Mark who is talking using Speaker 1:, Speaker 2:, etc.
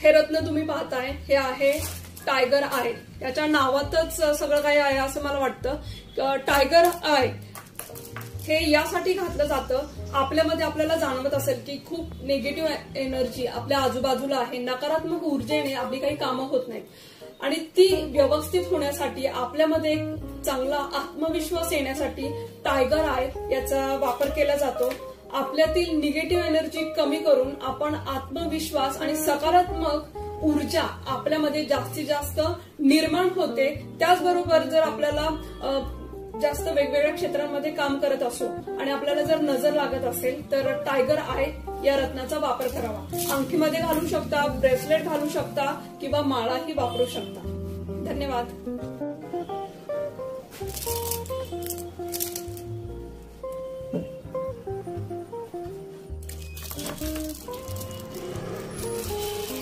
Speaker 1: हे रत्न तुम्ही पाहताय हे आहे टायगर आय. याच्या नावातच सगळं काही आहे असं मला वाटतं. टायगर आय हे यासाठी घातलं जातं, आपल्यामध्ये आपल्याला जाणवत असेल की खूप निगेटिव्ह एनर्जी आपल्या आजूबाजूला आहे, नकारात्मक ऊर्जेने आपली काही कामं होत नाहीत आणि ती व्यवस्थित होण्यासाठी आपल्यामध्ये एक चांगला आत्मविश्वास येण्यासाठी टायगर आय याचा वापर केला जातो. आपल्यातील निगेटिव्ह एनर्जी कमी करून आपण आत्मविश्वास आणि सकारात्मक ऊर्जा आपल्यामध्ये जास्तीत जास्त निर्माण होते. त्याचबरोबर जर आपल्याला जास्त वेगवेगळ्या क्षेत्रांमध्ये काम करत असो आणि आपल्याला जर नजर लागत असेल तर टायगर आय या रत्नाचा वापर करावा. अंगठीमध्ये घालू शकता, ब्रेसलेट घालू शकता किंवा माळाही वापरू शकता. धन्यवाद.